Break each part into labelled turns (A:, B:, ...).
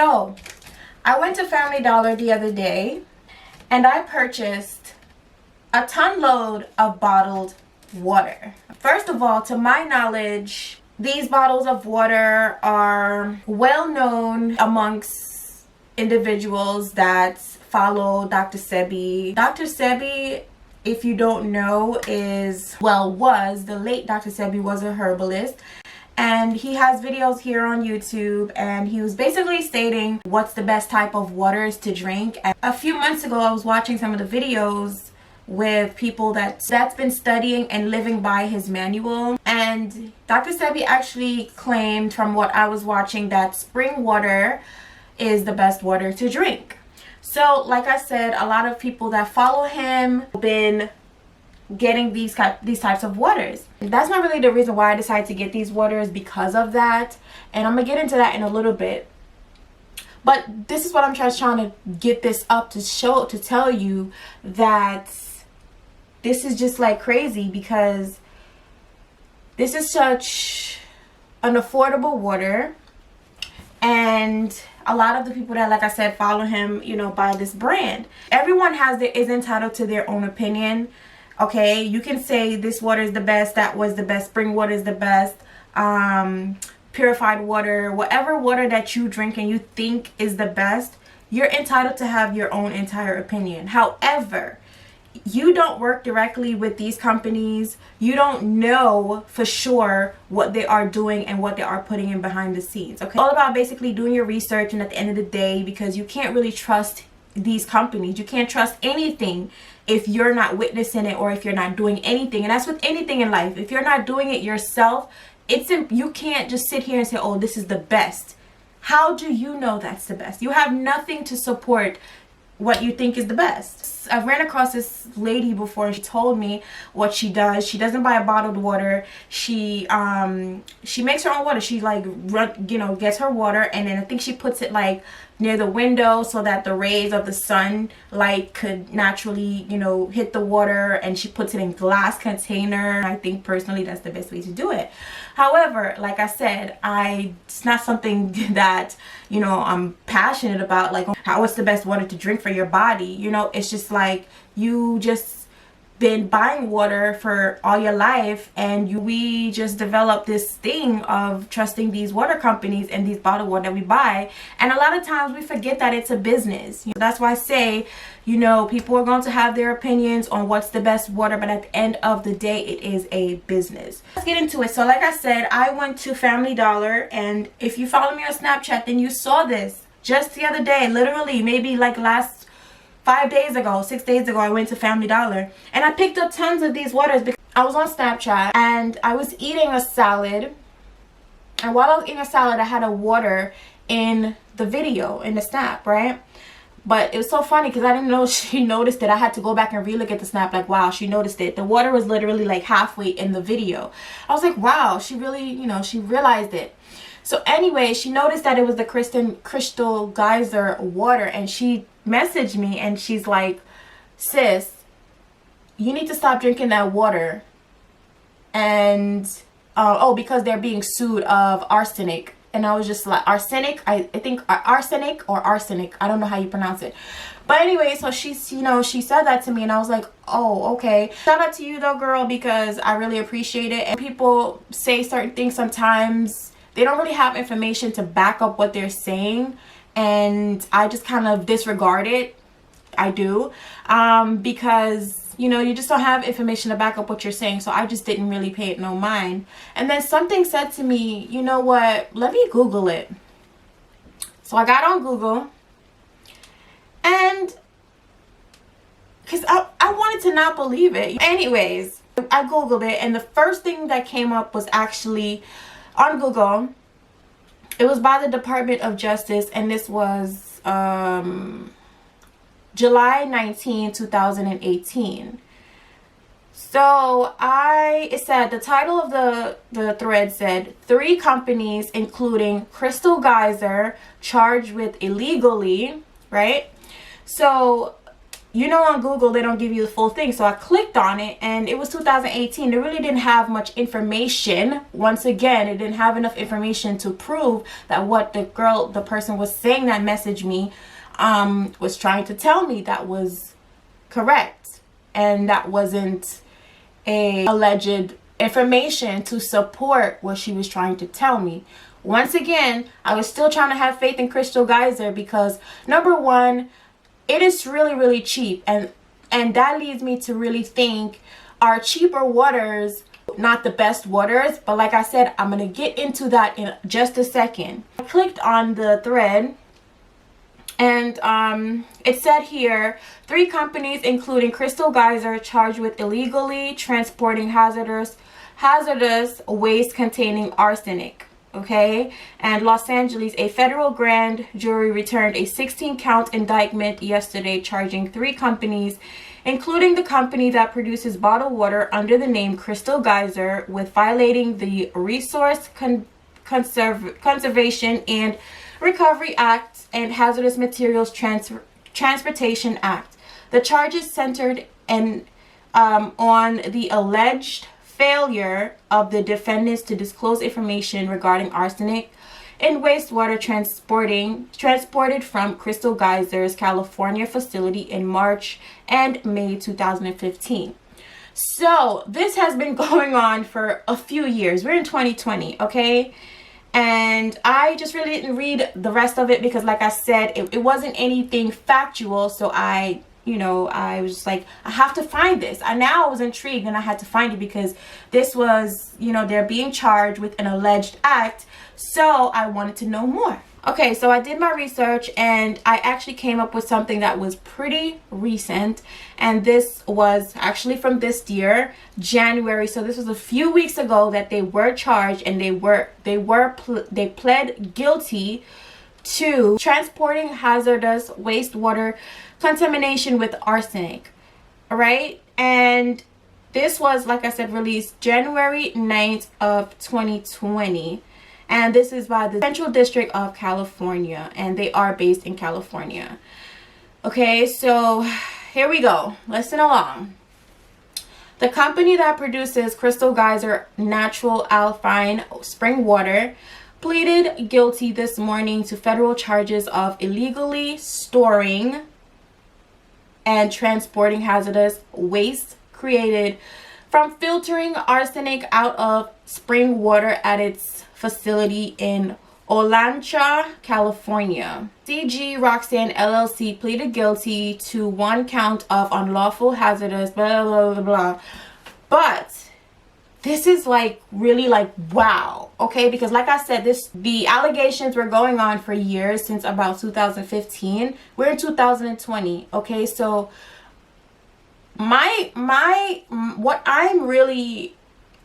A: So I went to Family Dollar the other day and I purchased a ton load of bottled water. First of all, to my knowledge, these bottles of water are well known amongst individuals that follow Dr. Sebi. Dr. Sebi, if you don't know, was the late Dr. Sebi was a herbalist. And he has videos here on YouTube, and he was basically stating what's the best type of waters to drink. And a few months ago, I was watching some of the videos with people that's been studying and living by his manual. And Dr. Sebi actually claimed, from what I was watching, that spring water is the best water to drink. So like I said, a lot of people that follow him have been getting these types of waters. That's not really the reason why I decided to get these waters, because of that, and I'm gonna get into that in a little bit. But this is what I'm just trying to get this up to tell you that this is just like crazy, because this is such an affordable water, and a lot of the people that, like I said, follow him, buy this brand. Everyone is entitled to their own opinion. Okay, you can say this water is the best, that was the best, spring water is the best, purified water, whatever water that you drink and you think is the best, you're entitled to have your own entire opinion. However, you don't work directly with these companies. You don't know for sure what they are doing and what they are putting in behind the scenes. Okay, all about basically doing your research, and at the end of the day, because you can't really trust these companies, you can't trust anything if you're not witnessing it or if you're not doing anything. And that's with anything in life. If you're not doing it yourself, you can't just sit here and say, oh, this is the best. How do you know that's the best? You have nothing to support what you think is the best. I've ran across this lady before, and she told me what she does. She doesn't buy bottled water. She makes her own water. She gets her water, and then I think she puts it like near the window so that the rays of the sunlight could naturally hit the water, and she puts it in glass container. I think personally that's the best way to do it. However, like I said, it's not something that I'm passionate about, like what's the best water to drink for your body. It's just like you just been buying water for all your life, and we just developed this thing of trusting these water companies and these bottled water that we buy, and a lot of times we forget that it's a business. That's why I say people are going to have their opinions on what's the best water, but at the end of the day, it is a business. Let's get into it. So like I said, I went to Family Dollar, and if you follow me on Snapchat, then you saw this just the other day, literally maybe like 6 days ago, I went to Family Dollar, and I picked up tons of these waters because I was on Snapchat and I was eating a salad, and while I was eating a salad, I had a water in the video, in the snap, right? But it was so funny because I didn't know she noticed it. I had to go back and relook at the snap, like, wow, she noticed it. The water was literally like halfway in the video. I was like, wow, she really, she realized it. So anyway, she noticed that it was the Crystal Geyser water, and she messaged me and she's like, sis, you need to stop drinking that water. And because they're being sued of arsenic. And I was just like, arsenic? I think arsenic or arsenic. I don't know how you pronounce it. But anyway, so she said that to me, and I was like, oh, okay. Shout out to you though, girl, because I really appreciate it. And people say certain things sometimes, they don't really have information to back up what they're saying, and I just kind of disregard it. I do, because you just don't have information to back up what you're saying. So I just didn't really pay it no mind. And then something said to me, you know what, let me Google it. So I got on Google, and because I wanted to not believe it. Anyways, I Googled it, and the first thing that came up was actually on Google. It was by the Department of Justice, and this was July 19, 2018. So it said, the title of the thread said, 3 companies, including Crystal Geyser, charged with illegally, right? So you know, on Google they don't give you the full thing. So I clicked on it, and it was 2018. They really didn't have much information. Once again, it didn't have enough information to prove that what the person was saying that messaged me was trying to tell me that was correct, and that wasn't a alleged information to support what she was trying to tell me. Once again, I was still trying to have faith in Crystal Geyser because, number one, it is really, really cheap, and that leads me to really think, are cheaper waters not the best waters? But like I said, I'm gonna get into that in just a second. I clicked on the thread, and it said here, 3 companies including Crystal Geyser charged with illegally transporting hazardous waste containing arsenic. Okay, and Los Angeles, a federal grand jury returned a 16-count indictment yesterday charging 3 companies, including the company that produces bottled water under the name Crystal Geyser, with violating the Resource Conservation and Recovery Act and Hazardous Materials Transportation Act. The charges centered on the alleged failure of the defendants to disclose information regarding arsenic in wastewater transported from Crystal Geyser's California facility in March and May 2015. So this has been going on for a few years. We're in 2020, okay? And I just really didn't read the rest of it because, like I said, it wasn't anything factual. So I was just like, I have to find this. Now I was intrigued, and I had to find it because this was, they're being charged with an alleged act. So I wanted to know more. Okay, so I did my research, and I actually came up with something that was pretty recent, and this was actually from this year, January. So this was a few weeks ago that they were charged, and they pled guilty to transporting hazardous wastewater contamination with arsenic. All right, and this was, like I said, released January 9th of 2020. And this is by the Central District of California, and they are based in California. Okay, so here we go. Listen along. The company that produces Crystal Geyser natural alkaline spring water pleaded guilty this morning to federal charges of illegally storing and transporting hazardous waste created from filtering arsenic out of spring water at its facility in Olancha, California. CG Roxanne LLC pleaded guilty to 1 count of unlawful hazardous blah blah blah blah. But this is like really like wow, okay? Because like I said, the allegations were going on for years, since about 2015. We're in 2020, okay? So what I'm really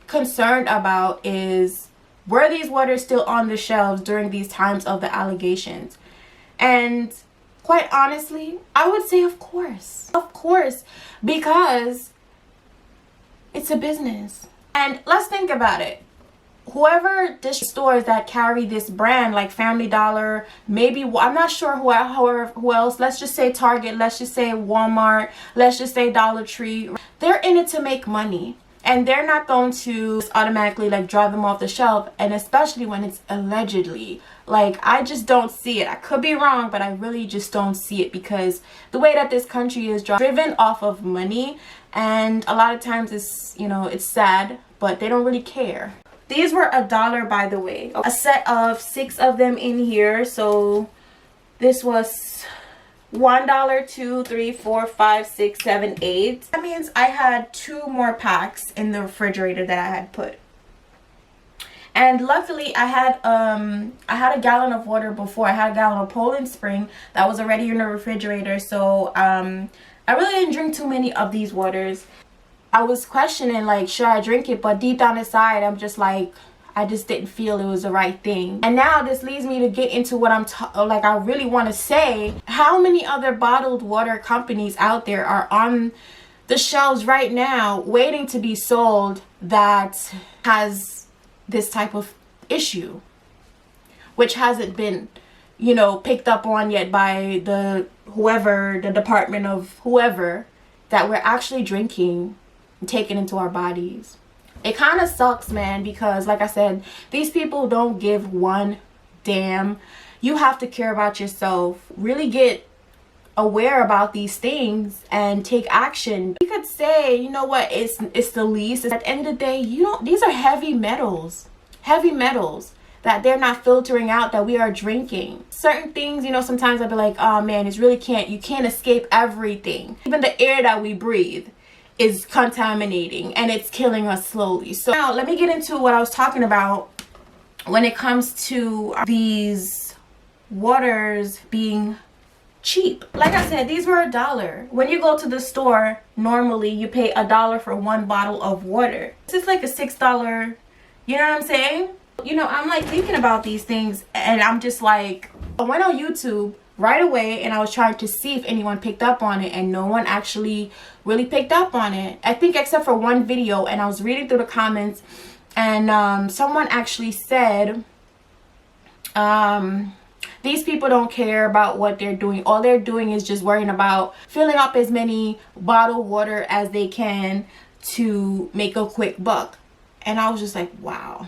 A: concerned about is, were these waters still on the shelves during these times of the allegations? And quite honestly, I would say of course, because it's a business. And let's think about it. Whoever the stores that carry this brand, like Family Dollar, maybe, I'm not sure who else, let's just say Target, let's just say Walmart, let's just say Dollar Tree, they're in it to make money. And they're not going to automatically like drive them off the shelf, and especially when it's allegedly. Like, I just don't see it. I could be wrong, but I really just don't see it, because the way that this country is driven off of money, and a lot of times it's, it's sad, but they don't really care. These were $1, by the way. A set of 6 of them in here. So this was $1, 2, 3, 4, 5, 6, 7, 8. That means I had 2 more packs in the refrigerator that I had put. And luckily I had a gallon of water before. I had a gallon of Poland Spring that was already in the refrigerator. So I really didn't drink too many of these waters. I was questioning, like, should I drink it? But deep down inside, I'm just like, I just didn't feel it was the right thing. And now this leads me to get into what I really want to say. How many other bottled water companies out there are on the shelves right now waiting to be sold that has this type of issue, which hasn't been, picked up on yet by the whoever, the department of whoever, that we're actually drinking and taking into our bodies. It kind of sucks, man, because like I said, these people don't give one damn. You have to care about yourself, really get aware about these things and take action. You could say, you know what, it's the least. At the end of the day, these are heavy metals that they're not filtering out, that we are drinking. Certain things, sometimes I'll be like, oh man, you can't escape everything. Even the air that we breathe is contaminating and it's killing us slowly. So now let me get into what I was talking about when it comes to these waters being cheap. Like I said, these were $1. When you go to the store, normally you pay $1 for one bottle of water. This is like a $6, you know what I'm saying? I'm like thinking about these things and I'm just like, I went on YouTube right away and I was trying to see if anyone picked up on it, and no one actually really picked up on it. I think except for one video, and I was reading through the comments and someone actually said these people don't care about what they're doing. All they're doing is just worrying about filling up as many bottled water as they can to make a quick buck. And I was just like, wow,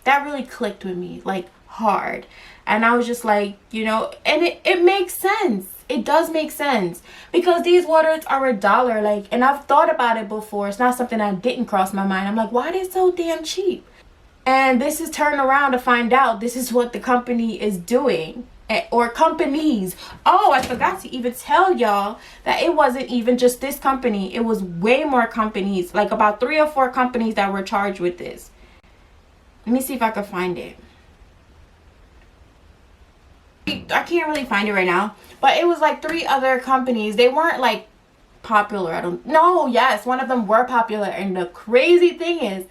A: that really clicked with me, like hard. And I was just like, and it makes sense. It does make sense, because these waters are $1. Like, and I've thought about it before. It's not something that didn't cross my mind. I'm like, why are they so damn cheap? And this is turned around to find out this is what the company is doing, or companies. Oh, I forgot to even tell y'all that it wasn't even just this company. It was way more companies, like about 3 or 4 companies that were charged with this. Let me see if I can find it. I can't really find it right now, but it was like 3 other companies. They weren't like popular. Yes, one of them were popular. And the crazy thing is,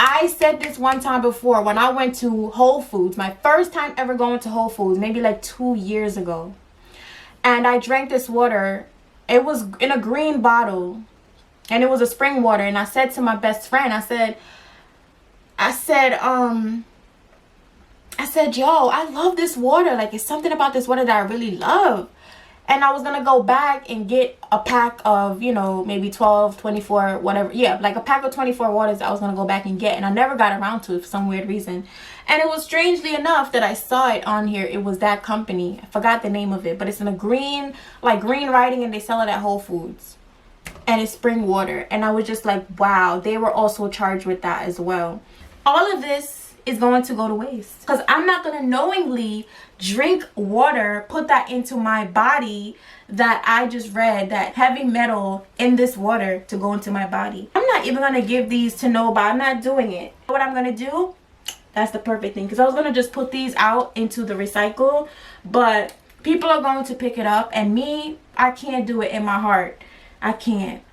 A: I said this one time before when I went to Whole Foods, my first time ever going to Whole Foods, maybe like 2 years ago. And I drank this water. It was in a green bottle and it was a spring water. And I said to my best friend, I said, yo, I love this water. Like, it's something about this water that I really love. And I was going to go back and get a pack of, maybe 12, 24, whatever. Yeah, like a pack of 24 waters I was going to go back and get. And I never got around to it for some weird reason. And it was strangely enough that I saw it on here. It was that company. I forgot the name of it. But it's in a green writing, and they sell it at Whole Foods. And it's spring water. And I was just like, wow, they were also charged with that as well. All of this is going to go to waste, because I'm not going to knowingly drink water, put that into my body that I just read that heavy metal in this water to go into my body. I'm not even going to give these to nobody. I'm not doing it. What I'm going to do, that's the perfect thing, because I was going to just put these out into the recycle, but people are going to pick it up, and me, I can't do it in my heart. I can't.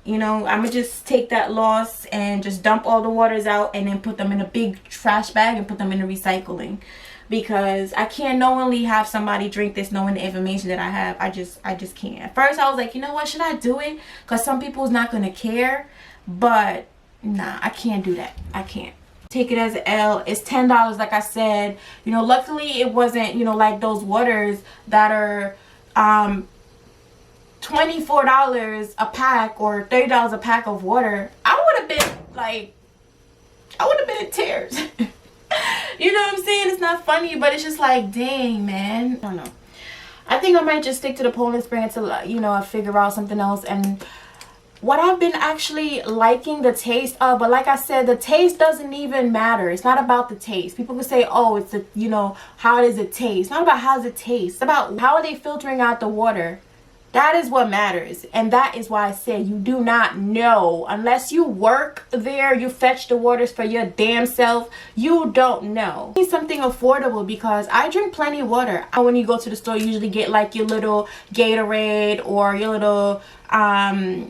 A: I'm going to just take that loss and just dump all the waters out and then put them in a big trash bag and put them in the recycling. Because I can't knowingly have somebody drink this knowing the information that I have. I just can't. At first I was like, you know what, should I do it? Because some people's not going to care. But nah, I can't do that. I can't. Take it as an L. It's $10, like I said. Luckily it wasn't, like those waters that are $24 a pack or $30 a pack of water. I would have been in tears. You know what I'm saying? It's not funny, but it's just like, dang, man. I don't know. I think I might just stick to the Poland Spring until, I figure out something else. And what I've been actually liking the taste of, but like I said, the taste doesn't even matter. It's not about the taste. People can say, oh, it's the, how does it taste? It's not about how does it taste. It's about how are they filtering out the water. That is what matters. And that is why I said you do not know. Unless you work there, you fetch the waters for your damn self, you don't know. Need something affordable, because I drink plenty of water. When you go to the store, you usually get like your little Gatorade or your little,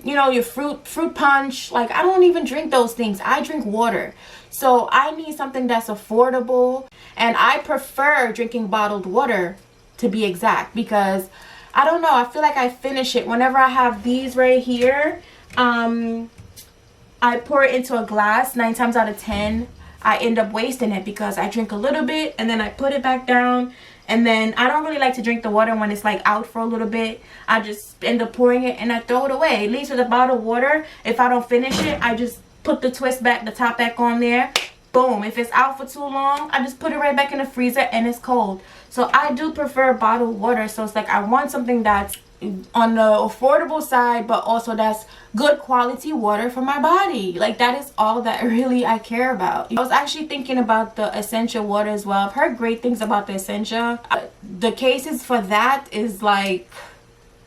A: your fruit punch. Like, I don't even drink those things. I drink water. So I need something that's affordable. And I prefer drinking bottled water, to be exact, because I don't know, I feel like I finish it. Whenever I have these right here, I pour it into a glass. 9 times out of 10, I end up wasting it, because I drink a little bit and then I put it back down And then I don't really like to drink the water when it's like out for a little bit. I just end up pouring it and I throw it away. At least with a bottle of water, if I don't finish it, I just put the twist back, the top back on there. Boom. If it's out for too long, I just put it right back in the freezer and it's cold. So I do prefer bottled water. So it's like I want something that's on the affordable side, but also that's good quality water for my body. Like, that is all that really I care about. I was actually thinking about the Essentia water as well. I've heard great things about the Essentia. The cases for that is like,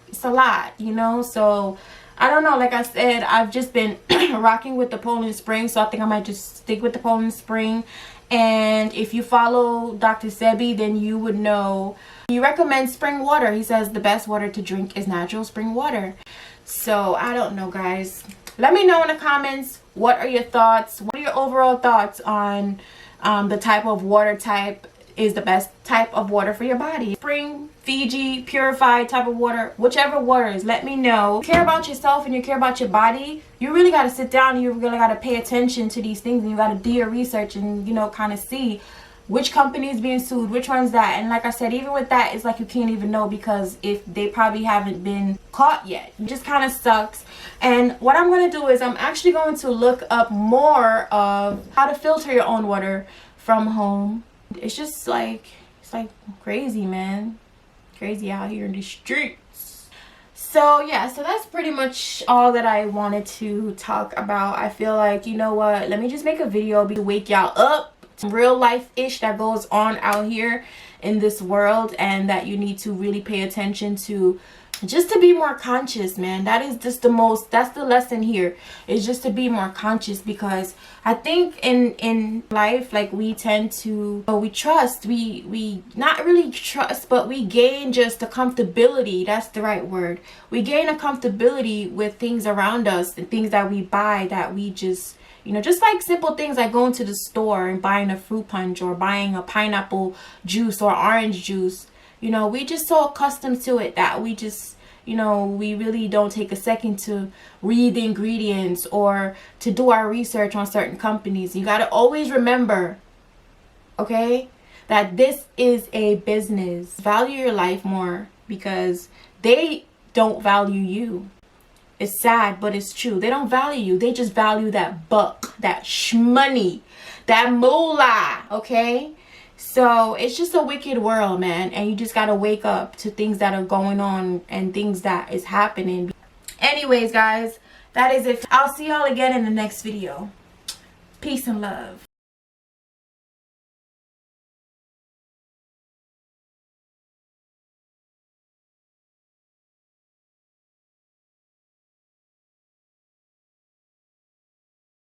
A: it's a lot, you know. So I don't know, like I said, I've just been rocking with the Poland Spring, so I think I might just stick with the Poland Spring. And if you follow Dr. Sebi, then you would know he recommends spring water. He says the best water to drink is natural spring water. So I don't know, guys. Let me know in the comments, what are your thoughts? What are your overall thoughts on the type of water type is the best type of water for your body? Spring, Fiji, purified type of water, whichever water is, let me know. If you care about yourself and you care about your body, you really got to sit down and you really got to pay attention to these things, and you got to do your research and, you know, kind of see which company is being sued, which one's that. And like I said, even with that, it's like you can't even know, because if they probably haven't been caught yet. It just kind of sucks. And what I'm going to do is I'm actually going to look up more of how to filter your own water from home. It's just like, it's like crazy, man. Crazy out here in the streets. So yeah, so that's pretty much all that I wanted to talk about. I feel like, you know what, let me just make a video to wake y'all up. Some real life ish that goes on out here in this world, and that you need to really pay attention to, just to be more conscious, man. That is just that's the lesson here, is just to be more conscious. Because I think in life, like, we tend to, we not really trust, but we gain just a comfortability. That's the right word. We gain a comfortability with things around us and things that we buy, that we just, you know, just like simple things like going to the store and buying a fruit punch or buying a pineapple juice or orange juice. You know, we just so accustomed to it that we just, you know, we really don't take a second to read the ingredients or to do our research on certain companies. You got to always remember, okay, that this is a business. Value your life more, because they don't value you. It's sad, but it's true. They don't value you. They just value that buck, that shmoney, that moolah, okay? So it's just a wicked world, man. And you just got to wake up to things that are going on and things that is happening. Anyways, guys, that is it. I'll see y'all again in the next video. Peace and love.